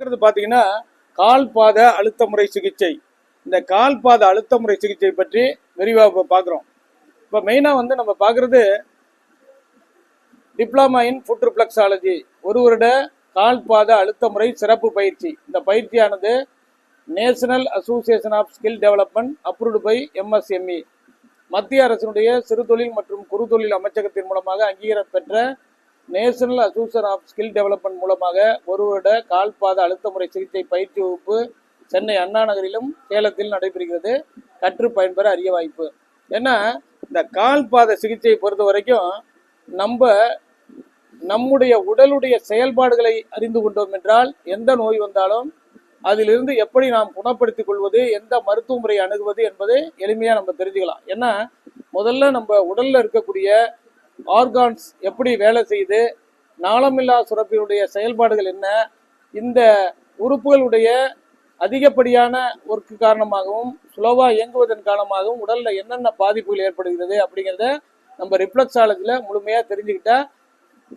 பார்க்கறது பார்த்தீங்கன்னா கால்பாத அழுத்த முறை சிகிச்சை. இந்த கால்பாத அழுத்த முறை சிகிச்சை பற்றி விரிவாக இப்போ பார்க்குறோம். இப்போ மெயினாக வந்து நம்ம பார்க்குறது டிப்ளமா இன் ஃபுட் ரிஃப்ளெக்ஸாலஜி, ஒரு வருட கால்பாத அழுத்த முறை சிறப்பு பயிற்சி. இந்த பயிற்சியானது national association of skill development approved by MSME, மத்திய அரசினுடைய சிறு தொழில் மற்றும் குறுதொழில் அமைச்சகத்தின் மூலமாக அங்கீகாரம் பெற்ற national association of skill development மூலமாக ஒரு வருட கால்பாத அழுத்த முறை சிகிச்சை பயிற்சி வகுப்பு சென்னை அண்ணா நகரிலும் சேலத்தில் நடைபெறுகிறது. கற்று பயன்பெற அரிய வாய்ப்பு. ஏன்னா இந்த கால்பாத சிகிச்சையை பொறுத்த வரைக்கும் நம்முடைய உடலுடைய செயல்பாடுகளை அறிந்து கொண்டோம் என்றால் எந்த நோய் வந்தாலும் அதிலிருந்து எப்படி நாம் குணப்படுத்திக் கொள்வது, எந்த மருத்துவ முறை அணுகுவது என்பதை எளிமையாக நம்ம தெரிஞ்சுக்கலாம். ஏன்னா முதல்ல நம்ம உடல்ல இருக்கக்கூடிய ஆர்கான்ஸ் எப்படி வேலை செய்யுது, நாளமில்லா சுரப்பினுடைய செயல்பாடுகள் என்ன, இந்த உறுப்புகளுடைய அதிகப்படியான ஒர்க்கு காரணமாகவும் ஸ்லோவாக இயங்குவதன் காரணமாகவும் உடல்ல என்னென்ன பாதிப்புகள் ஏற்படுகிறது அப்படிங்கிறத நம்ம ரிஃப்ளெக்ஸாலஜியில் முழுமையாக தெரிஞ்சுக்கிட்டா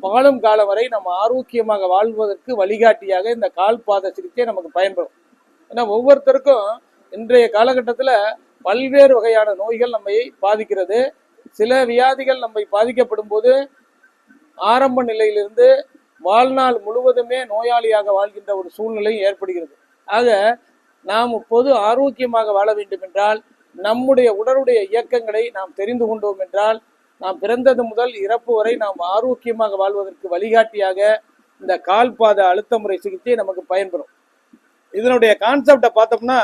வாழும் காலம் வரை நம்ம ஆரோக்கியமாக வாழ்வதற்கு வழிகாட்டியாக இந்த கால்பாத சிகிச்சை நமக்கு பயன்படும். ஏன்னா ஒவ்வொருத்தருக்கும் இன்றைய காலகட்டத்தில் பல்வேறு வகையான நோய்கள் நம்மை பாதிக்கிறது. சில வியாதிகள் நம்மை பாதிக்கப்படும் போது ஆரம்ப நிலையிலிருந்து வாழ்நாள் முழுவதுமே நோயாளியாக வாழ்கின்ற ஒரு சூழ்நிலை ஏற்படுகிறது. ஆக நாம் இப்போது ஆரோக்கியமாக வாழ வேண்டும் என்றால் நம்முடைய உடலுடைய இயக்கங்களை நாம் தெரிந்து கொண்டோம் என்றால் நாம் பிறந்தது முதல் இறப்பு வரை நாம் ஆரோக்கியமாக வாழ்வதற்கு வழிகாட்டியாக இந்த கால்பாத அழுத்த முறை சிகிச்சை நமக்கு பயன்படும். இதனுடைய கான்செப்டை பார்த்தோம்னா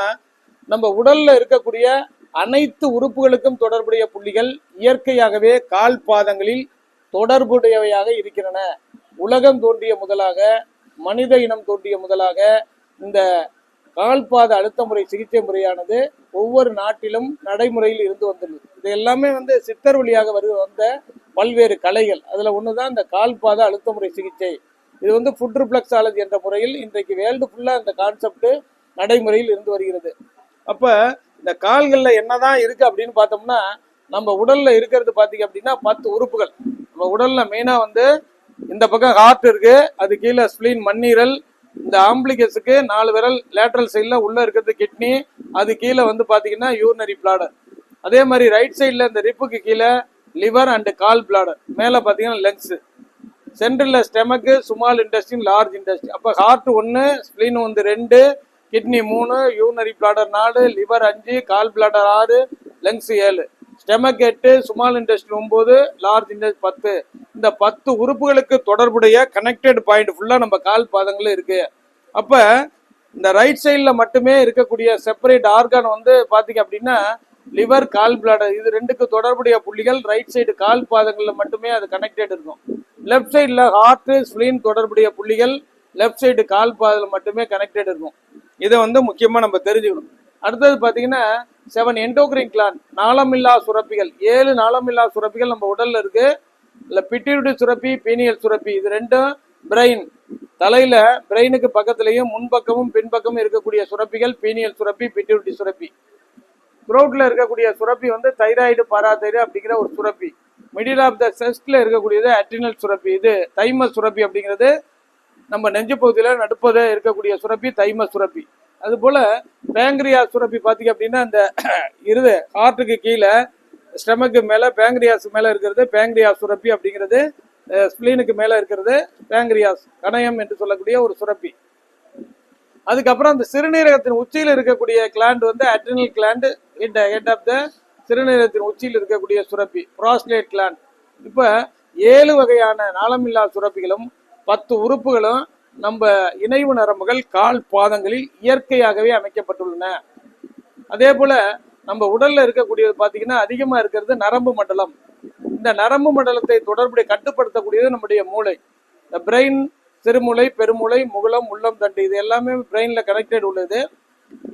நம்ம உடல்ல இருக்கக்கூடிய அனைத்து உறுப்புகளுக்கும் தொடர்புடைய புள்ளிகள் இயற்கையாகவே கால்பாதங்களில் தொடர்புடையவையாக இருக்கின்றன. உலகம் தோன்றிய முதலாக, மனித இனம் தோன்றிய முதலாக இந்த கால்பாத அழுத்த முறை சிகிச்சை முறையானது ஒவ்வொரு நாட்டிலும் நடைமுறையில் இருந்து வந்துள்ளது. இது எல்லாமே வந்து சித்தர் வழியாக வந்த பல்வேறு கலைகள். அதுல ஒண்ணுதான் இந்த கால்பாத அழுத்த முறை சிகிச்சை. இது வந்து ஃபுட் ரிஃப்ளெக்ஸாலஜி என்ற முறையில் இன்றைக்கு வேர்ல்டு ஃபுல்லா இந்த கான்செப்ட் நடைமுறையில் இருந்து வருகிறது. அப்ப இந்த கால்கள்ல என்னதான் இருக்கு அப்படின்னு பார்த்தோம்னா நம்ம உடல்ல இருக்கிறது பாத்தீங்க அப்படின்னா 10 உறுப்புகள். நம்ம உடல்ல மெயினா வந்து இந்த பக்கம் ஹார்ட் இருக்கு, அது கீழே ஸ்பிளீன் மண்ணீரல், இந்த ஆம்பிளிகஸுக்கு 4 விரல் லேட்டரல் சைட்ல உள்ள இருக்கிறது கிட்னி, அது கீழே வந்து பாத்தீங்கன்னா யூரினரி பிளாடர். அதே மாதிரி ரைட் சைட்ல இந்த ரிப்புக்கு கீழே லிவர் அண்ட் கால் பிளாடர், மேல பாத்தீங்கன்னா லங்ஸ், சென்ட்ரல்ல ஸ்டெமக்கு, ஸ்மால் இன்டெஸ்டின், லார்ஜ் இன்டெஸ்டின். அப்ப ஹார்ட் 1, ஸ்பிளீன் வந்து 2, kidney 3, urinary bladder 4, liver 5, gallbladder 6, lungs 7, stomach 8, small intestine 9, large intestine 10. இந்த 10 உறுப்புகளுக்கு தொடர்புடைய கனெக்டட் பாயிண்ட் ஃபுல்லா நம்ம கால் பாதங்கள்ல இருக்கு. அப்ப இந்த ரைட் சைட்ல மட்டுமே இருக்கக்கூடிய செப்பரேட் ஆர்கான் வந்து பாத்தீங்க அப்படின்னா லிவர், கால் பிளாடர், இது ரெண்டுக்கு தொடர்புடைய புள்ளிகள் ரைட் சைடு கால் பாதங்கள்ல மட்டுமே அது கனெக்டட் இருக்கும். லெஃப்ட் சைட்ல ஹார்ட், ஸ்பிளீன் தொடர்புடைய புள்ளிகள் லெஃப்ட் சைடு கால் பாதத்துல மட்டுமே கனெக்டட் இருக்கும். இதை வந்து முக்கியமா நம்ம தெரிஞ்சுக்கணும். அடுத்தது பாத்தீங்கன்னா 7 எண்டோக்ரைன் கிளாண்ட், நாளமில்லா சுரப்பிகள். 7 நாளமில்லா சுரப்பிகள் நம்ம உடல்ல இருக்கு. இல்ல பிட்யூட்டரி சுரப்பி, பீனியல் சுரப்பி, இது ரெண்டும் பிரெயின், தலையில பிரெயினுக்கு பக்கத்திலையும் முன்பக்கமும் பின்பக்கமும் இருக்கக்கூடிய சுரப்பிகள் பீனியல் சுரப்பி, பிட்யூட்டரி சுரப்பி. த்ரோட்ல இருக்கக்கூடிய சுரப்பி வந்து தைராய்டு, பாராதைராய்டு அப்படிங்கிற ஒரு சுரப்பி. மிடில் ஆஃப் த செஸ்ட்ல இருக்கக்கூடியது அட்ரினல் சுரப்பி, இது தைமஸ் சுரப்பி அப்படிங்கிறது நம்ம நெஞ்சு பகுதியில நடுப்பத இருக்கக்கூடிய சுரப்பி தைமஸ் சுரப்பி. அது போல பேங்கிரியாஸ் சுரப்பி பாத்தீங்க அப்படின்னா இந்த ஹார்ட்டுக்கு கீழே ஸ்டெமக்கு மேல பேங்கிரியாஸ் மேல இருக்கிறது பேங்கிரியாஸ் சுரப்பி அப்படிங்கிறது, ஸ்பிளீனுக்கு மேல இருக்கிறது பேங்கிரியாஸ் கணையம் என்று சொல்லக்கூடிய ஒரு சுரப்பி. அதுக்கப்புறம் அந்த சிறுநீரகத்தின் உச்சியில் இருக்கக்கூடிய கிளாண்ட் வந்து adrenal gland, head of the சிறுநீரகத்தின் உச்சியில் இருக்கக்கூடிய சுரப்பி புரோஸ்டேட் கிளாண்ட். இப்ப 7 வகையான நாளமில்லா சுரப்பிகளும் 10 உறுப்புகளும் நம்ம இணைவு நரம்புகள் கால் பாதங்களில் இயற்கையாகவே அமைக்கப்பட்டுள்ளன. அதே போல நம்ம உடல்ல இருக்கக்கூடியது பாத்தீங்கன்னா அதிகமா இருக்கிறது நரம்பு மண்டலம். இந்த நரம்பு மண்டலத்தை தொடர்புடைய கட்டுப்படுத்தக்கூடியது நம்முடைய மூளை. இந்த பிரெயின், சிறுமூளை, பெருமூளை, முகுளம், உள்ளம், தண்டு, இது எல்லாமே பிரெயின்ல கனெக்டட் உள்ளது.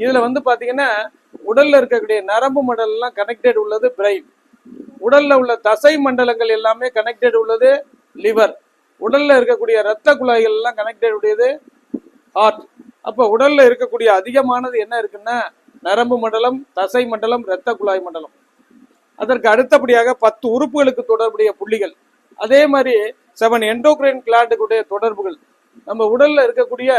இதுல வந்து பாத்தீங்கன்னா உடல்ல இருக்கக்கூடிய நரம்பு மண்டலம் எல்லாம் கனெக்டட் உள்ளது பிரெயின். உடல்ல உள்ள தசை மண்டலங்கள் எல்லாமே கனெக்டட் உள்ளது லிவர். உடல்ல இருக்கக்கூடிய இரத்த குழாய்கள் எல்லாம் கனெக்டட் உடையது ஹார்ட். அப்ப உடல்ல இருக்கக்கூடிய அதிகமானது என்ன இருக்குன்னா நரம்பு மண்டலம், தசை மண்டலம், இரத்த குழாய் மண்டலம். அதற்கு அடுத்தபடியாக 10 உறுப்புகளுக்கு தொடர்புடைய புள்ளிகள். அதே மாதிரி 7 எண்டோக்ரைன் கிளாண்டுடைய தொடர்புகள். நம்ம உடல்ல இருக்கக்கூடிய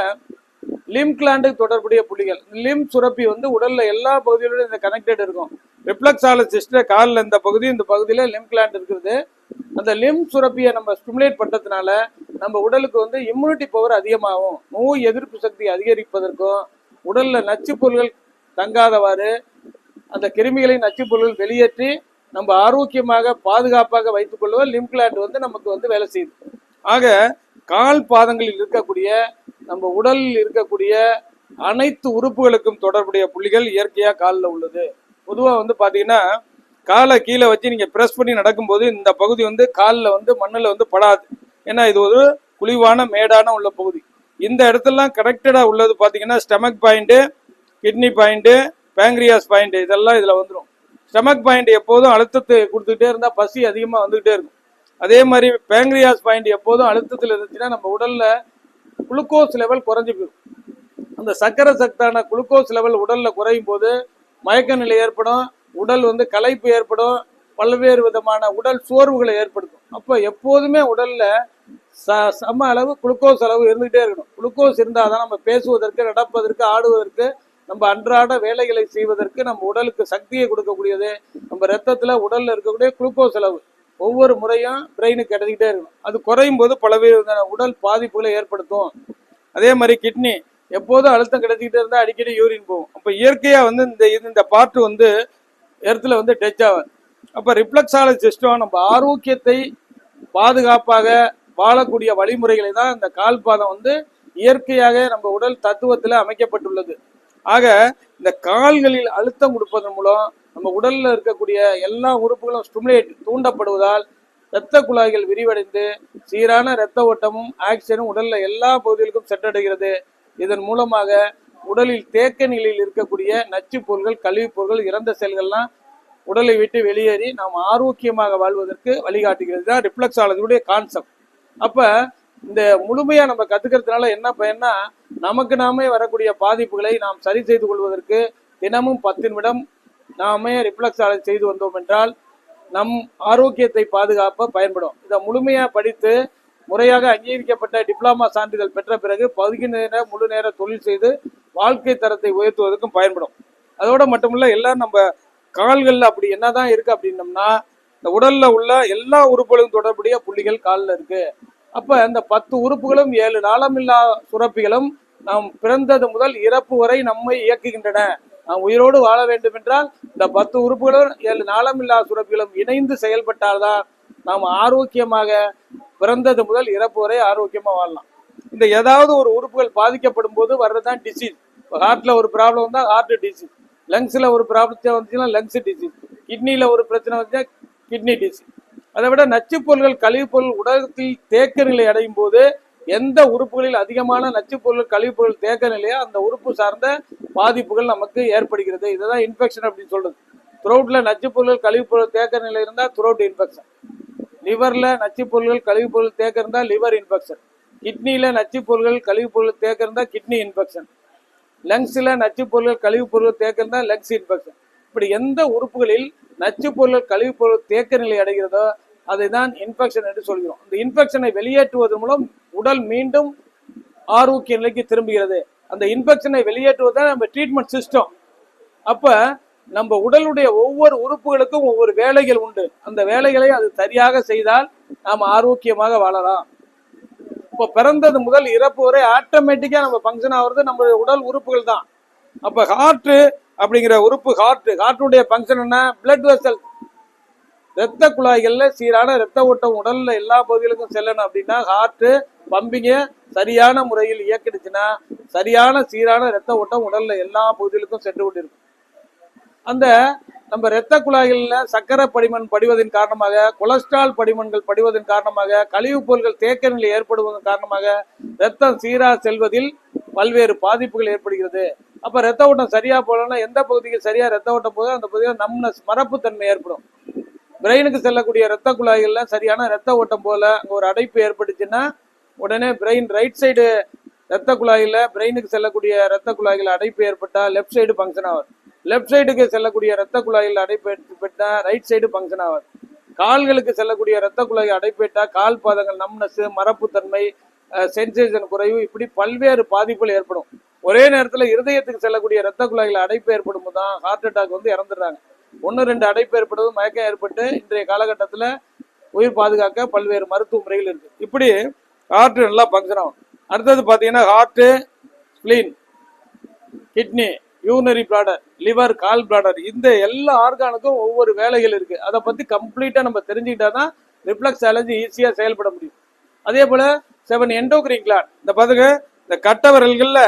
லிம் கிளாண்டு தொடர்புடைய புள்ளிகள். லிம் சுரப்பி வந்து உடல்ல எல்லா பகுதியிலும் இந்த கனெக்டட் இருக்கும். ரிஃப்ளெக்ஸாலஜிஸ்ட் காலில் இந்த பகுதியில லிம் கிளாண்ட் இருக்கிறது. அந்த லிம் சுரப்பியை நம்ம ஸ்டிமுலேட் பண்றதுனால நம்ம உடலுக்கு வந்து இம்யூனிட்டி பவர் அதிகமாகும், நோய் எதிர்ப்பு சக்தி அதிகரிப்பதற்கும், உடல்ல நச்சு பொருள்கள் தங்காதவாறு அந்த கிருமிகளை நச்சு பொருள்கள் வெளியேற்றி நம்ம ஆரோக்கியமாக பாதுகாப்பாக வைத்துக் கொள்வது லிம் கிளாண்ட் வந்து நமக்கு வந்து வேலை செய்யுது. ஆக கால் பாதங்களில் இருக்கக்கூடிய நம்ம உடலில் இருக்கக்கூடிய அனைத்து உறுப்புகளுக்கும் தொடர்புடைய புள்ளிகள் இயற்கையா காலில் உள்ளது. பொதுவாக வந்து பாத்தீங்கன்னா காலை கீழே வச்சு நீங்க பிரஸ் பண்ணி நடக்கும்போது இந்த பகுதி வந்து காலில் வந்து மண்ணில் வந்து படாது. ஏன்னா இது ஒரு குழிவான மேடான உள்ள பகுதி. இந்த இடத்துலலாம் கனெக்டடா உள்ளது பாத்தீங்கன்னா stomach point, kidney point, pancreas point, இதெல்லாம் இதுல வந்துடும். ஸ்டமக் பாயிண்ட் எப்போதும் அழுத்தத்தை கொடுத்துக்கிட்டே இருந்தா பசி அதிகமா வந்துகிட்டே இருக்கும். அதே மாதிரி பேங்க்ரியாஸ் பாயிண்ட் எப்போதும் அழுத்தத்தில் இருந்துச்சுன்னா நம்ம உடல்ல குளுக்கோஸ் லெவல் குறைஞ்சு போயிடும். அந்த சக்கரை சத்தான குளுக்கோஸ் லெவல் உடல்ல குறையும் போது மயக்க நிலை ஏற்படும், உடல் வந்து களைப்பு ஏற்படும், பல்வேறு விதமான உடல் சோர்வுகளை ஏற்படுத்தும். அப்போ எப்போதுமே உடல்ல சம அளவு குளுக்கோஸ் அளவு இருந்துகிட்டே இருக்கணும். குளுக்கோஸ் இருந்தாதான் நம்ம பேசுவதற்கு, நடப்பதற்கு, ஆடுவதற்கு, நம்ம அன்றாட வேலைகளை செய்வதற்கு நம்ம உடலுக்கு சக்தியை கொடுக்கக்கூடியது. நம்ம ரத்தத்துல உடல்ல இருக்கக்கூடிய குளுக்கோஸ் அளவு ஒவ்வொரு முறையும் பிரெயினுக்கு கிடைச்சிக்கிட்டே இருக்கணும். அது குறையும் போது பலவேறு உடல் பாதிப்புகளை ஏற்படுத்தும். அதே மாதிரி கிட்னி எப்போதும் அழுத்தம் கிடைச்சிக்கிட்டே இருந்தா அடிக்கடி யூரின் போகும். அப்ப இயற்கையா வந்து இந்த பார்ட் வந்து இடத்துல வந்து டச் ஆகும். அப்ப ரிஃப்ளெக்ஸாலஜி சிஸ்டம் நம்ம ஆரோக்கியத்தை பாதுகாப்பாக வாழக்கூடிய வழிமுறைகளை தான் இந்த கால் பாதம் வந்து இயற்கையாக நம்ம உடல் தத்துவத்தில் அமைக்கப்பட்டுள்ளது. ஆக இந்த கால்களில் அழுத்தம் கொடுப்பதன் மூலம் நம்ம உடல்ல இருக்கக்கூடிய எல்லா உறுப்புகளும் ஸ்டிமுலேட் தூண்டப்படுவதால் இரத்த குழாய்கள் விரிவடைந்து சீரான இரத்த ஓட்டமும் ஆக்சிஜனும் உடல்ல எல்லா பகுதிகளுக்கும் சென்றடைகிறது. இதன் மூலமாக உடலில் தேக்க நிலையில் இருக்கக்கூடிய நச்சு பொருள்கள், கழிவுப் பொருள்கள், இறந்த செல்கள்லாம் உடலை விட்டு வெளியேறி நாம் ஆரோக்கியமாக வாழ்வதற்கு வழிகாட்டுகிறது தான் ரிஃப்ளெக்ஸாலஜியுடைய கான்செப்ட். அப்ப இந்த முழுமையா நம்ம கத்துக்கிறதுனால என்ன பயன்னா, நமக்கு நாமே வரக்கூடிய பாதிப்புகளை நாம் சரி செய்து கொள்வதற்கு தினமும் 10 நிமிடம் நாமே ரிஃப்ளெக்ஸாலஜி செய்து வந்தோம் என்றால் நம் ஆரோக்கியத்தை பாதுகாப்ப பயன்படும். இதை முழுமையா படித்து முறையாக அங்கீகரிக்கப்பட்ட டிப்ளமா சான்றிதழ் பெற்ற பிறகு பகுதி நேர முழு நேர தொழில் செய்து வாழ்க்கை தரத்தை உயர்த்துவதற்கும் பயன்படும். அதோட மட்டுமில்ல, எல்லாம் நம்ம கால்கள்ல அப்படி என்னதான் இருக்கு அப்படின்னம்னா, இந்த உடல்ல உள்ள எல்லா உறுப்புகளும் தொடர்புடைய புள்ளிகள் காலில் இருக்கு. அப்ப இந்த 10 உறுப்புகளும் 7 நாளமில்லா சுரப்பிகளும் நாம் பிறந்தது முதல் இறப்பு வரை நம்மை இயக்குகின்றன. நாம் உயிரோடு வாழ வேண்டும் என்றால் இந்த 10 உறுப்புகளும் 7 நாளமில்லா சுரப்பிகளும் இணைந்து செயல்பட்டால்தான் நாம் ஆரோக்கியமாக பிறந்தது முதல் இறப்பு வரை ஆரோக்கியமா வாழலாம். இந்த ஏதாவது ஒரு உறுப்புகள் பாதிக்கப்படும் போது வர்றதுதான் டிசீஸ். ஹார்ட்ல ஒரு ப்ராப்ளம் வந்தா ஹார்ட் டிசீஸ், லங்ஸ்ல ஒரு ப்ராப்ளம் வந்துச்சுன்னா லங்ஸ் டிசீஸ், கிட்னில ஒரு பிரச்சனை வந்துச்சுன்னா கிட்னி டிசீஸ். அதை விட நச்சு பொருள்கள், கழிவுப் பொருள் உடலத்தில் தேக்க நிலை அடையும் போது எந்த உறுப்புகளில் அதிகமான நச்சு பொருள், கழிவுப் பொருள் தேக்க நிலையோ அந்த உறுப்பு சார்ந்த பாதிப்புகள் நமக்கு ஏற்படுகிறது. இதுதான் இன்ஃபெக்ஷன் அப்படின்னு சொல்றது. த்ரோட்ல நச்சு பொருள்கள், கழிவுப் பொருள் தேக்க நிலை இருந்தா த்ரோட் இன்ஃபெக்ஷன். லிவர்ல நச்சு பொருள்கள், கழிவுப் பொருள் தேக்க இருந்தா லிவர் இன்ஃபெக்ஷன். கிட்னில நச்சு பொருள்கள், கழிவுப் பொருள் தேக்க இருந்தா கிட்னி இன்ஃபெக்ஷன். லங்ஸ்ல நச்சு பொருள்கள், கழிவுப் பொருள் தேக்க இருந்தா லங்ஸ் இன்ஃபெக்ஷன். இப்படி எந்த உறுப்புகளில் நச்சு பொருள், கழிவுப் பொருள் தேக்க நிலை அடைகிறதோ அதை தான் இன்ஃபெக்ஷன் என்று சொல்கிறோம். இந்த இன்ஃபெக்ஷனை வெளியேற்றுவதன் மூலம் உடல் மீண்டும் ஆரோக்கிய நிலைக்கு திரும்புகிறது. அந்த இன்ஃபெக்ஷனை வெளியேற்றுவதுதான் நம்ம ட்ரீட்மெண்ட் சிஸ்டம். அப்ப நம்ம உடலுடைய ஒவ்வொரு உறுப்புகளுக்கும் ஒவ்வொரு வேலைகள் உண்டு. அந்த வேலைகளை அது சரியாக செய்தால் நாம் ஆரோக்கியமாக வாழலாம். இப்போ பிறந்தது முதல் இறப்பு வரை ஆட்டோமேட்டிக்கா நம்ம ஃபங்க்ஷன் ஆகுறது நம்ம உடல் உறுப்புகள் தான். அப்ப ஹார்ட் அப்படிங்கிற உறுப்பு, ஹார்ட்டுடைய ஃபங்க்ஷன் என்ன? பிளட் வெசல், இரத்த குழாய்கள்ல சீரான இரத்த ஓட்டம் உடல்ல எல்லா பகுதிகளுக்கும் செல்லணும் அப்படின்னா ஹார்ட் பம்பிங்க சரியான முறையில் இயக்கிடுச்சுன்னா சரியான சீரான இரத்த ஓட்டம் உடல்ல எல்லா பகுதிகளுக்கும் சென்று கொண்டிருக்கும். அந்த நம்ம இரத்த குழாய்கள்ல சக்கரை படிமன் படிவதன் காரணமாக, கொலஸ்ட்ரால் படிமன்கள் படிவதன் காரணமாக, கழிவுப் பொருட்கள் தேக்க நிலை ஏற்படுவதன் காரணமாக இரத்தம் சீரா செல்வதில் பல்வேறு பாதிப்புகள் ஏற்படுகிறது. அப்ப இரத்த ஓட்டம் சரியா போகலன்னா எந்த பகுதிக்கு சரியா இரத்த ஓட்டம் போதோ அந்த பகுதியில் நம்னஸ், மரப்புத்தன்மை ஏற்படும். பிரெயினுக்கு செல்லக்கூடிய இரத்த குழாய்கள்ல சரியான இரத்த ஓட்டம் போல அங்க ஒரு அடைப்பு ஏற்பட்டுச்சுன்னா உடனே பிரெயின் ரைட் சைடு இரத்த குழாயில பிரெயினுக்கு செல்லக்கூடிய இரத்த குழாய்கள் அடைப்பு ஏற்பட்டா லெப்ட் சைடு ஃபங்க்ஷன் ஆகும். லெப்ட் சைடுக்கு செல்லக்கூடிய இரத்த குழாயில் அடைப்பு ஏற்பட்டா ரைட் சைடு ஃபங்க்ஷன் ஆகாது. கால்களுக்கு செல்லக்கூடிய இரத்த குழாய் அடைப்பேட்டா கால் பாதங்கள் நம்னஸ், மரப்புத்தன்மை, சென்சேஷன் குறைவு, இப்படி பல்வேறு பாதிப்புகள் ஏற்படும். ஒரே நேரத்துல இருதயத்துக்கு செல்லக்கூடிய ரத்த குழாய்கள் அடைப்பு ஏற்படும் போது தான் ஹார்ட் அட்டாக் வந்து இறந்துடுறாங்க. 1-2 அடைப்பு ஏற்படுவது மயக்கம் ஏற்பட்டு இன்றைய காலகட்டத்துல உயிர் பாதுகாக்க பல்வேறு மருத்துவ முறைகள் இருக்கு. இப்படி ஹார்ட் நல்லா ஃபங்க்ஷன் ஆகும். அடுத்தது பாத்தீங்கன்னா heart, spleen, kidney, urinary bladder, liver, gall bladder, இந்த எல்லா ஆர்கானுக்கும் ஒவ்வொரு வேலைகள் இருக்கு. அதை பத்தி கம்ப்ளீட்டா நம்ம தெரிஞ்சுக்கிட்டா தான் ரிஃப்ளெக்ஸாலஜி ஈஸியா செயல்பட முடியும். அதே போல 7 எண்டோகிரின் கிளாண்ட், இந்த பாருங்க, இந்த கட்ட விரல்கள்ல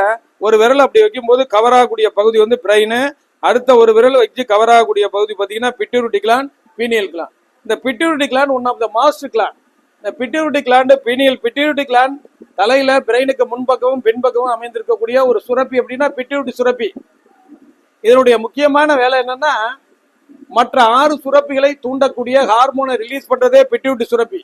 ஒரு விரல் அப்படி வைக்கும் போது கவர் ஆகக்கூடிய பகுதி வந்து பிரெயின், அடுத்த ஒரு விரல் வச்சு கவர் ஆகக்கூடிய பகுதி பாத்தீங்கன்னா பிட்யூட்டரி கிளாண்ட், பீனியல் கிளாண்ட். இந்த pituitary gland one of the master gland. இந்த பிட்யூட்டரி கிளாண்ட், பிட்யூட்டரி கிளாண்ட் தலையில பிரெயினுக்கு முன்பக்கமும் பின்பக்கமும் அமைந்திருக்கக்கூடிய ஒரு சுரப்பி. அப்படின்னா பிட்யூட்டரி சுரப்பி. இதனுடைய முக்கியமான வேலை என்னன்னா, மற்ற 6 சுரப்பிகளை தூண்டக்கூடிய ஹார்மோனை ரிலீஸ் பண்றதே பிட்யூட்டரி சுரப்பி.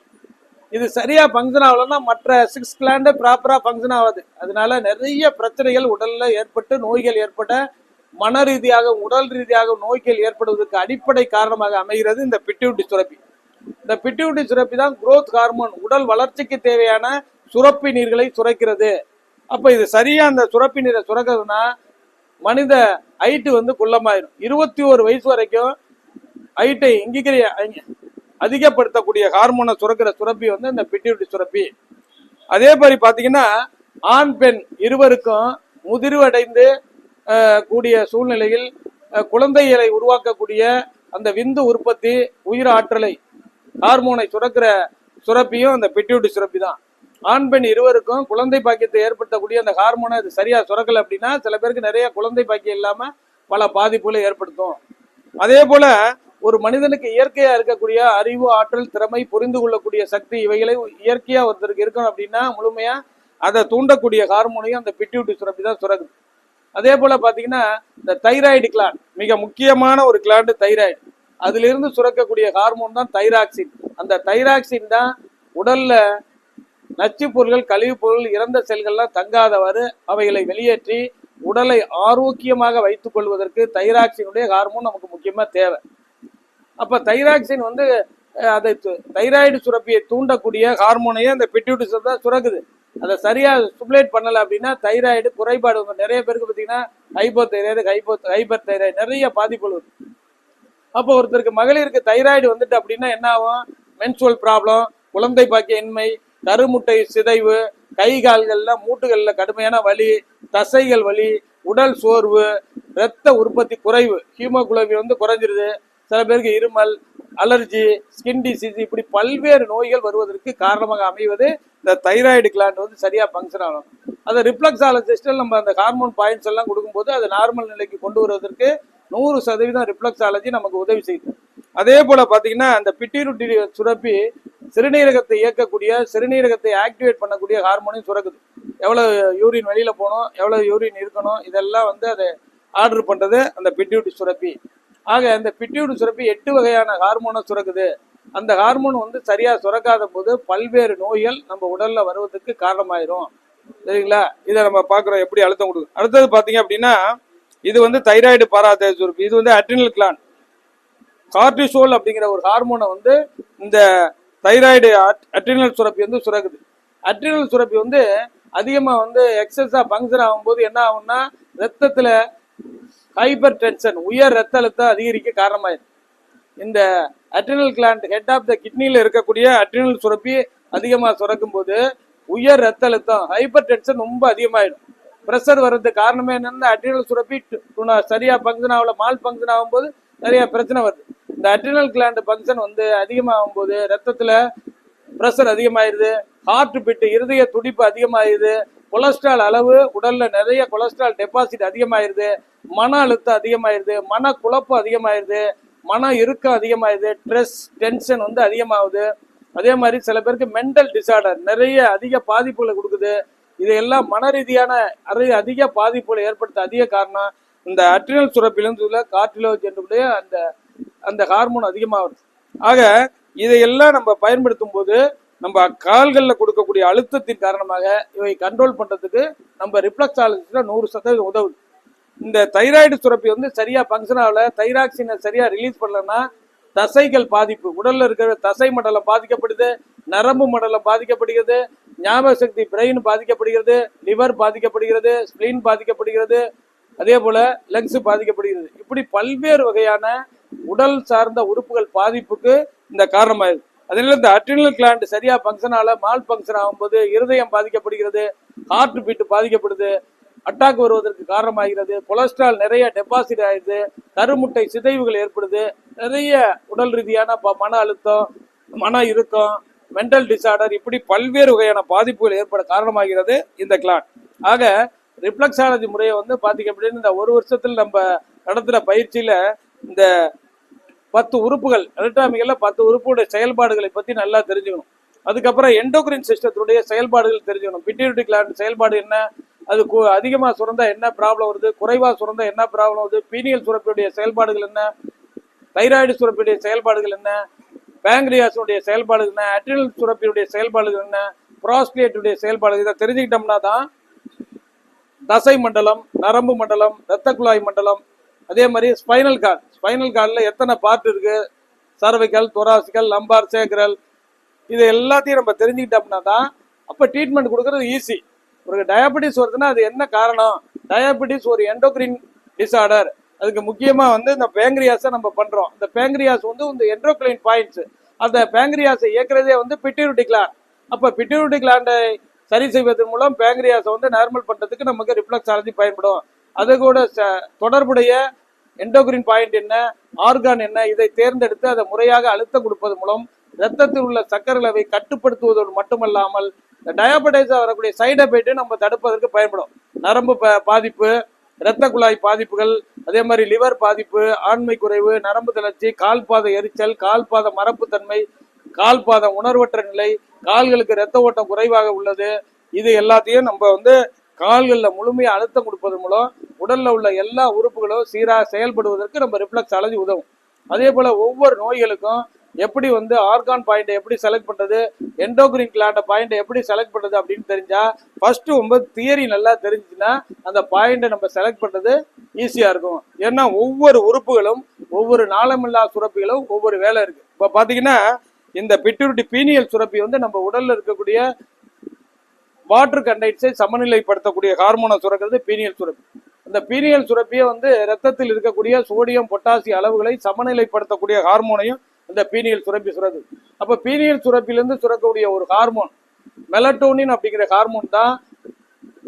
இது சரியா ஃபங்க்ஷன் ஆகலன்னா மற்ற 6 கிளாண்டு ப்ராப்பரா ஃபங்க்ஷன் ஆகாது. அதனால நிறைய பிரச்சனைகள் உடல்ல ஏற்பட்டு, நோய்கள் ஏற்பட்ட, மன ரீதியாக உடல் ரீதியாக நோய்கள் ஏற்படுவதற்கு அடிப்படை காரணமாக அமைகிறது இந்த பிட்யூட்டரி சுரப்பி. இந்த பிட்யூட்டரி சுரப்பி தான் குரோத் ஹார்மோன், உடல் வளர்ச்சிக்கு தேவையான சுரப்பி நீர்களை சுரக்கிறது. அப்ப இது சரியா அந்த சுரப்பி நீரை சுரக்கிறதுனா மனித ஹைட்டு வந்து குள்ளமாயிரும். 21 வயசு வரைக்கும் ஹைட்டை அதிகப்படுத்தக்கூடிய ஹார்மோனை சுரக்கிற சுரப்பி வந்து இந்த பிட்யூட்டரி சுரப்பி. அதே மாதிரி பாத்தீங்கன்னா ஆண் பெண் இருவருக்கும் முதிர்வடைந்து கூடிய சூழ்நிலையில் குழந்தைகளை உருவாக்கக்கூடிய அந்த விந்து உற்பத்தி, உயிர் ஆற்றலை, ஹார்மோனை சுரக்கிற சுரப்பியும் அந்த பிட்யூட்டரி சுரப்பி தான். ஆண் பெண் இருவருக்கும் குழந்தை பாக்கியத்தை ஏற்படுத்தக்கூடிய அந்த ஹார்மோனை அது சரியா சுரக்கல அப்படின்னா சில பேருக்கு நிறைய குழந்தை பாக்கியம் இல்லாம பல பாதிப்புகளை ஏற்படுத்தும். அதே போல ஒரு மனிதனுக்கு இயற்கையா இருக்கக்கூடிய அறிவு, ஆற்றல், திறமை, புரிந்து கொள்ளக்கூடிய சக்தி, இவைகளை இயற்கையா ஒருத்தருக்கு இருக்கணும் அப்படின்னா முழுமையா அதை தூண்டக்கூடிய ஹார்மோனையும் அந்த பிட்யூட்டரி சுரப்பி தான் சுரக்குது. அதே போல பாத்தீங்கன்னா இந்த தைராய்டு கிளாண்ட், மிக முக்கியமான ஒரு கிளாண்டு தைராய்டு. அதுல இருந்து சுரக்கக்கூடிய ஹார்மோன் தான் தைராக்சின். அந்த தைராக்சின் தான் உடல்ல நச்சு பொருள்கள், கழிவுப் பொருள், இறந்த செல்கள்லாம் தங்காதவாறு அவைகளை வெளியேற்றி உடலை ஆரோக்கியமாக வைத்துக் கொள்வதற்கு தைராக்சினுடைய ஹார்மோன் நமக்கு முக்கியமா தேவை. அப்ப தைராக்சின் வந்து அதை தைராய்டு சுரப்பியை தூண்டக்கூடிய ஹார்மோனையே அந்த பிட்யூட்டரி தான் சுரக்குது. அதை சரியா ஸ்டிமுலேட் பண்ணல அப்படின்னா தைராய்டு குறைபாடு வந்து நிறைய பேருக்கு பார்த்தீங்கன்னா ஹைப்பர் தைராய்டு நிறைய பாதிப்புகள் வருது. அப்போ ஒருத்தருக்கு மகளிருக்கு தைராய்டு வந்துட்டு அப்படின்னா என்ன ஆகும்? மென்சுவல் ப்ராப்ளம், குழந்தை பாக்கிய இன்மை, கருமுட்டை சிதைவு, கை கால்கள்ல மூட்டுகள்ல கடுமையான வலி, தசைகள் வலி, உடல் சோர்வு, இரத்த உற்பத்தி குறைவு, ஹீமோகுளோபின் வந்து குறைஞ்சிருது. சில பேருக்கு இருமல், அலர்ஜி, ஸ்கின் டிசீஸ், இப்படி பல்வேறு நோய்கள் வருவதற்கு காரணமாக அமைவது இந்த தைராய்டு கிளாண்ட் வந்து சரியா ஃபங்க்ஷன் ஆகணும். அதை ரிஃப்ளெக்ஸாலஜிஸ்டில் நம்ம அந்த ஹார்மோன் பாயிண்ட்ஸ் எல்லாம் கொடுக்கும்போது அது நார்மல் நிலைக்கு கொண்டு வருவதற்கு 100% ரிஃப்ளெக்ஸாலஜி நமக்கு உதவி செய்யுது. அதே போல பாத்தீங்கன்னா அந்த பிட்யூட்டரி சுரப்பி சிறுநீரகத்தை இயக்கக்கூடிய, சிறுநீரகத்தை ஆக்டிவேட் பண்ணக்கூடிய ஹார்மோனையும் சுரக்குது. எவ்வளவு யூரின் வெளியில போகணும், எவ்வளவு யூரின் இருக்கணும், இதெல்லாம் வந்து அதை ஆர்டர் பண்றது அந்த பிட்யூட்டரி சுரப்பி. ஆக அந்த பிட்யூட்டரி சுரப்பி 8 வகையான ஹார்மோனை சுரக்குது. அந்த ஹார்மோன் வந்து சரியா சுரக்காத போது பல்வேறு நோய்கள் நம்ம உடல்ல வருவதற்கு காரணமாயிரும். சரிங்களா? இதை நம்ம பாக்குறோம் எப்படி அழுத்தம் கொடுக்கும். அடுத்தது பாத்தீங்க அப்படின்னா இது வந்து தைராய்டு பாராதைராய்டு சுரப்பி. இது வந்து அட்ரினல் கிளாண்ட். கார்டிசோல் அப்படிங்கிற ஒரு ஹார்மோனை வந்து இந்த தைராய்டு அட்ரினல் சுரப்பி வந்து சுரக்குது. அட்ரினல் சுரப்பி வந்து அதிகமா வந்து எக்ஸஸா ஃபங்க்ஷன் ஆகும்போது என்ன ஆகும்னா ரத்தத்துல ஹைப்பர் டென்ஷன், உயர் ரத்த அழுத்தம் அதிகரிக்க காரணமாயிருக்கு. இந்த adrenal gland head of the கிட்னியில இருக்கக்கூடிய அட்ரினல் சுரப்பி அதிகமா சுரக்கும் போது உயர் ரத்த அழுத்தம், ஹைப்பர் டென்ஷன் ரொம்ப அதிகமாயிடும். பிரஷர் வர்றதுக்கு காரணமே என்னன்னா அட்ரினல் சுரப்பி சரியா ஃபங்க்ஷன் ஆகல, மால் ஃபங்க்ஷன் ஆகும்போது நிறைய பிரச்சனை வருது. இந்த அட்ரினல் கிளாண்ட் ஃபங்க்ஷன் வந்து அதிகமாகும் போது ரத்தத்துல பிரஷர் அதிகமாயிருது, ஹார்ட் பீட், இருதய துடிப்பு அதிகமாயிருது, கொலஸ்ட்ரால் அளவு உடல்ல நிறைய கொலஸ்ட்ரால் டெபாசிட் அதிகமாயிருது, மன அழுத்தம் அதிகமாயிருது, மன குழப்பம் அதிகமாயிருது, மன இறுக்கம் அதிகமாயிருது, ஸ்ட்ரெஸ் டென்ஷன் வந்து அதிகமாகுது. அதே மாதிரி சில பேருக்கு மென்டல் டிசார்டர் நிறைய அதிக பாதிப்புகளை கொடுக்குது. இதையெல்லாம் மன ரீதியான அதிக பாதிப்புகளை ஏற்படுத்த அதிக காரணம் இந்த அட்ரினல் சுரப்பிலிருந்து கார்டிலோஜ் என்னுடைய அந்த ஹார்மோன் அதிகமாகுது. ஆக இதையெல்லாம் நம்ம பயன்படுத்தும் போது நம்ம கால்களில் கொடுக்கக்கூடிய அழுத்தத்தின் காரணமாக இவை கண்ட்ரோல் பண்றதுக்கு நம்ம ரிஃப்ளெக்ஸாலஜிஸ்ட்ல 100% உதவுது. இந்த தைராய்டு சுரப்பி வந்து சரியா ஃபங்க்ஷன் ஆகல, தைராக்சினை சரியா ரிலீஸ் பண்ணலன்னா தசைகள் பாதிப்பு, உடல்ல இருக்கிற தசை மண்டலம் பாதிக்கப்படுது, நரம்பு மண்டலம் பாதிக்கப்படுகிறது, ஞாபக சக்தி பிரெயின் பாதிக்கப்படுகிறது, லிவர் பாதிக்கப்படுகிறது, ஸ்பிளீன் பாதிக்கப்படுகிறது, அதே போல லங்ஸ் பாதிக்கப்படுகிறது. இப்படி பல்வேறு வகையான உடல் சார்ந்த உறுப்புகள் பாதிப்புக்கு இந்த காரணமாயிருது. அதனால இந்த அட்ரினல் கிளாண்ட் சரியா பங்கனால மால் பங்கன் ஆகும்போது இருதயம் பாதிக்கப்படுகிறது, ஹார்ட் பீட் பாதிக்கப்படுது, அட்டாக் வருவதற்கு காரணமாகிறது, கொலஸ்ட்ரால் நிறைய டெபாசிட் ஆயிடுது, கருமுட்டை சிதைவுகள் ஏற்படுது, நிறைய உடல் ரீதியான மன அழுத்தம், மன இறுக்கம், மென்டல் டிசார்டர், இப்படி பல்வேறு வகையான பாதிப்புகள் ஏற்பட காரணமாகிறது இந்த கிளாண்ட். ஆக ரிஃப்ளெக்ஸாலஜி முறையை வந்து பாத்தீங்க அப்படின்னு இந்த ஒரு வருஷத்துல நம்ம நடத்துற பயிற்சியில இந்த 10 உறுப்புகள் அனட்டாமிகள்ல 10 உறுப்புடைய செயல்பாடுகளை பத்தி நல்லா தெரிஞ்சுக்கணும். அதுக்கப்புறம் எண்டோக்ரின் சிஸ்டத்துடைய செயல்பாடுகள் தெரிஞ்சுக்கணும். பிட்யூட்டரி கிளாண்ட் செயல்பாடு என்ன, அது அதிகமா சுரந்தா என்ன ப்ராப்ளம் வருது, குறைவா சுரந்தா என்ன ப்ராப்ளம் வருது, பீனியல் சுரப்பியுடைய செயல்பாடுகள் என்ன, தைராய்டு சுரப்பியுடைய செயல்பாடுகள் என்ன, பேங்க்ரியாஸுடைய செயல்பாடுகள் என்ன, அட்ரினல் சுரப்பியுடைய செயல்பாடுகள் என்ன, புரோஸ்டேட்டுடைய செயல்பாடுகள், இதை தெரிஞ்சுக்கிட்டோம்னா தான் தசை மண்டலம், நரம்பு மண்டலம், இரத்த குழாய் மண்டலம், அதே மாதிரி ஸ்பைனல் கார்டில் எத்தனை பார்ட் இருக்கு, சர்வைக்கல், தொராசிக்கல், லம்பார், சேக்ரல், இது எல்லாத்தையும் நம்ம தெரிஞ்சுக்கிட்டோம்னா தான் அப்போ ட்ரீட்மெண்ட் கொடுக்கறது ஈஸி. ஒரு டயபெட்டிஸ் வருதுன்னா அது என்ன காரணம், டயபெட்டிஸ் ஒரு எண்டோக்ரின் டிசார்டர், அதுக்கு முக்கியமாக வந்து இந்த பேங்க்ரியாஸை நம்ம பண்ணுறோம். இந்த பேங்க்ரியாஸ் வந்து இந்த எண்டோக்ரைன் பாயிண்ட்ஸ், அந்த பேங்க்ரியாஸை இயக்குறதே வந்து பிட்யூட்டரி கிளாண்ட். அப்போ பிட்யூட்டரி கிளாண்டை சரி செய்வதன் மூலம் பேங்க்ரியாஸை வந்து நார்மல் பண்ணுறதுக்கு நமக்கு ரிஃப்ளெக்ஸாலஜி பயன்படும். அது கூட தொடர்புடைய எண்டோக்ரின் பாயிண்ட் என்ன, ஆர்கான் என்ன, இதை தேர்ந்தெடுத்து அதை முறையாக அழுத்தம் கொடுப்பது மூலம் ரத்தத்தில் உள்ள சர்க்கரை அளவை கட்டுப்படுத்துவதோடு மட்டுமல்லாமல் இந்த டயபெட்டிஸ் வரக்கூடிய சைடு எஃபெக்ட் நம்ம தடுப்பதற்கு பயன்படும். நரம்பு பாதிப்பு, இரத்த குழாய் பாதிப்புகள், அதே மாதிரி லிவர் பாதிப்பு, ஆண்மை குறைவு, நரம்பு தளர்ச்சி, கால்பாத எரிச்சல், கால்பாத மரப்புத்தன்மை, கால்பாத உணர்வற்ற நிலை, கால்களுக்கு இரத்த ஓட்டம் குறைவாக உள்ளது, இது எல்லாத்தையும் நம்ம வந்து கால்களில் முழுமையாக அழுத்தம் கொடுப்பது மூலம் உடல்ல உள்ள எல்லா உறுப்புகளும் சீராக செயல்படுவதற்கு நம்ம ரிஃப்ளெக்ஸாலஜி உதவும். அதே போல ஒவ்வொரு நோய்களுக்கும் எப்படி வந்து ஆர்கான் பாயிண்டை எப்படி செலக்ட் பண்றது, எண்டோக்ரின் கிளாண்ட பாயிண்டை எப்படி செலக்ட் பண்றது அப்படின்னு தெரிஞ்சா ஃபர்ஸ்ட் தியரி நல்லா தெரிஞ்சுன்னா அந்த பாயிண்டை நம்ம செலக்ட் பண்றது ஈஸியா இருக்கும். ஏன்னா ஒவ்வொரு உறுப்புகளும் ஒவ்வொரு நாளமில்லா சுரப்பிகளும் ஒவ்வொரு வேலை இருக்கு. இப்ப பாத்தீங்கன்னா இந்த பிட்யூட்டரி பீனியல் சுரப்பி வந்து நம்ம உடல்ல இருக்கக்கூடிய வாட்டர் கண்டென்ட்ஸை சமநிலைப்படுத்தக்கூடிய ஹார்மோனை சுரக்கிறது பீனியல் சுரப்பி. இந்த பீனியல் சுரப்பியை வந்து ரத்தத்தில் இருக்கக்கூடிய சோடியம் பொட்டாசியம் அளவுகளை சமநிலைப்படுத்தக்கூடிய ஹார்மோனையும் இந்த பீனியல் சுரப்பி சுரது. அப்ப பீனியல் சுரப்பிலிருந்து சுரக்கக்கூடிய ஒரு ஹார்மோன் மெலட்டோனின் அப்படிங்கிற ஹார்மோன் தான்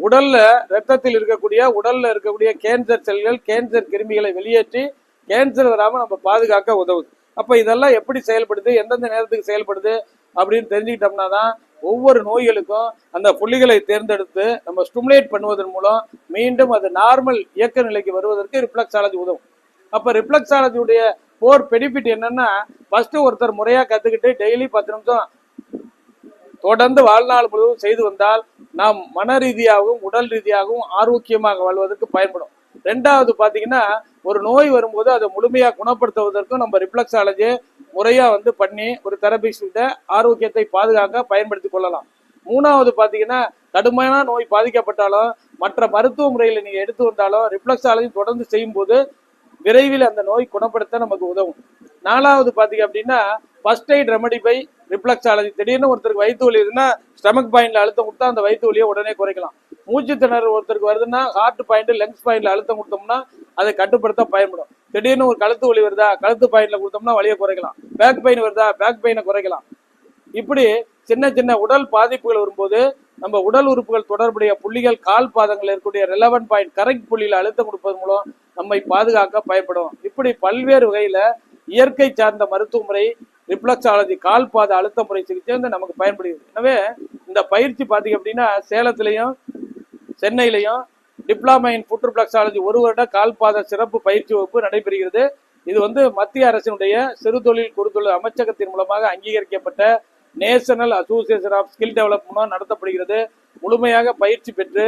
உடல்ல ரத்தத்தில் இருக்கக்கூடிய கேன்சர் செல்கள், கேன்சர் கிருமிகளை வெளியேற்றி கேன்சர் வராம நம்ம பாதுகாக்க உதவுது. அப்ப இதெல்லாம் எப்படி செயல்படுது, எந்தெந்த நேரத்துக்கு செயல்படுது அப்படின்னு தெரிஞ்சுக்கிட்டோம்னா தான் ஒவ்வொரு நோய்களுக்கும் அந்த புள்ளிகளை தேர்ந்தெடுத்து நம்ம ஸ்டிமுலேட் பண்ணுவதன் மூலம் மீண்டும் அது நார்மல் இயக்க நிலைக்கு வருவதற்கு ரிஃப்ளெக்ஸாலஜி உதவும். அப்ப ரிஃப்ளெக்ஸாலஜியுடைய போர் பெனிஃபிட் என்னன்னா, ஃபர்ஸ்ட் ஒருத்தர் முறையா கத்துக்கிட்டு டெய்லி 10 நிமிஷம் தொடர்ந்து வாழ்நாள் முழுவதும் செய்து வந்தால் நாம் மன ரீதியாகவும் உடல் ரீதியாகவும் ஆரோக்கியமாக வாழ்வதற்கு பயன்படும். ரெண்டாவது பாத்தீங்கன்னா, ஒரு நோய் வரும்போது அதை முழுமையா குணப்படுத்துவதற்கும் நம்ம ரிஃப்ளெக்ஸாலஜி முறையா வந்து பண்ணி ஒரு தெரபிஸ்ட ஆரோக்கியத்தை பாதுகாக்க பயன்படுத்தி கொள்ளலாம். மூணாவது பாத்தீங்கன்னா, கடுமையான நோய் பாதிக்கப்பட்டாலும் மற்ற மருத்துவ முறைகளை நீங்க எடுத்து வந்தாலும் ரிஃப்ளெக்ஸாலஜி தொடர்ந்து செய்யும் போது விரைவில் அந்த நோய் குணப்படுத்த நமக்கு உதவும். நாலாவது பாத்தீங்க அப்படின்னா, first aid remedy by reflexology. திடீர்னு ஒருத்தருக்கு வயிற்று வலி இருக்குன்னா ஸ்டமக் பாயிண்ட்ல அழுத்தம் கொடுத்தா அந்த வயிற்று வலியை உடனே குறைக்கலாம். மூச்சு திணறல் ஒருத்தருக்கு வருதுன்னா ஹார்ட் பாயிண்ட், லங்ஸ் பாயிண்ட்ல அழுத்தம் கொடுத்தோம்னா அதை கட்டுப்படுத்த பயன்படும். திடீர்னு ஒரு கழுத்து வலி வருதா, கழுத்து பாயிண்ட்ல கொடுத்தோம்னா வலியை குறைக்கலாம். பேக் பெயின் வருதா, பேக் பெயினை குறைக்கலாம். இப்படி சின்ன சின்ன உடல் பாதிப்புகள் வரும்போது நம்ம உடல் உறுப்புகள் தொடர்புடைய புள்ளிகள், கால் பாதங்கள் இருக்கக்கூடிய ரெலவென்ட் பாயிண்ட் கரெக்ட் புள்ளியில அழுத்தம் கொடுப்பது மூலம் நம்மை பாதுகாக்க பயன்படும். இப்படி பல்வேறு வகையில இயற்கை சார்ந்த மருத்துவ முறை ரிஃப்ளெக்ஸாலஜி கால் பாத அழுத்த முறை சிகிச்சை வந்து நமக்கு பயன்படுகிறது. எனவே இந்த பயிற்சி பாத்தீங்க அப்படின்னா சேலத்திலையும் சென்னையிலையும் டிப்ளமா இன் ஃபுட் ரிஃப்ளெக்ஸாலஜி 1 வருட கால்பாத சிறப்பு பயிற்சி வகுப்பு நடைபெறுகிறது. இது வந்து மத்திய அரசினுடைய சிறு தொழில் குறுத்தொழில் அமைச்சகத்தின் மூலமாக அங்கீகரிக்கப்பட்ட national association of skill development நடத்தப்படுகிறது. முழுமையாக பயிற்சி பெற்று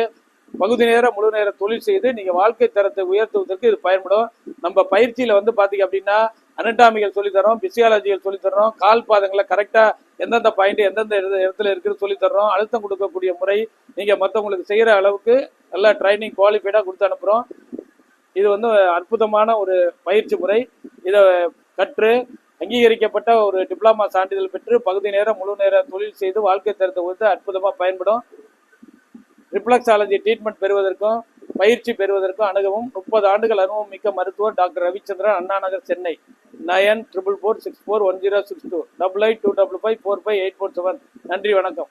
பகுதி நேர முழு நேர தொழில் செய்து நீங்க வாழ்க்கை தரத்தை உயர்த்துவதற்கு இது பயன்படும். நம்ம பயிற்சியில வந்து பாத்தீங்க அப்படின்னா அனட்டாமிகள் சொல்லித்தரோம், பிசியாலஜிகள் சொல்லித்தரோம், கால் பாதங்களை கரெக்டா எந்தெந்த பாயிண்ட் எந்தெந்த இடத்துல இருக்குன்னு சொல்லித்தரோம், அழுத்தம் கொடுக்கக்கூடிய முறை நீங்க மற்றவங்களுக்கு செய்யற அளவுக்கு நல்லா ட்ரைனிங் குவாலிஃபைடா கொடுத்து அனுப்புறோம். இது வந்து அற்புதமான ஒரு பயிற்சி முறை. இதை கற்று அங்கீகரிக்கப்பட்ட ஒரு டிப்ளமா சான்றிதழ் பெற்று பகுதி நேர முழு நேர தொழில் செய்து வாழ்க்கை தரத்தை உயர்த்த அற்புதமாக பயன்படும். ரிஃப்ளெக்ஸாலஜி ட்ரீட்மெண்ட் பெறுவதற்கும் பயிற்சி பெறுவதற்கும் அணுகவும். 30 ஆண்டுகள் அனுபவம் மிக்க மருத்துவர் டாக்டர் ரவிச்சந்திரன், அண்ணா நகர், சென்னை. 94464106 8825554547. நன்றி, வணக்கம்.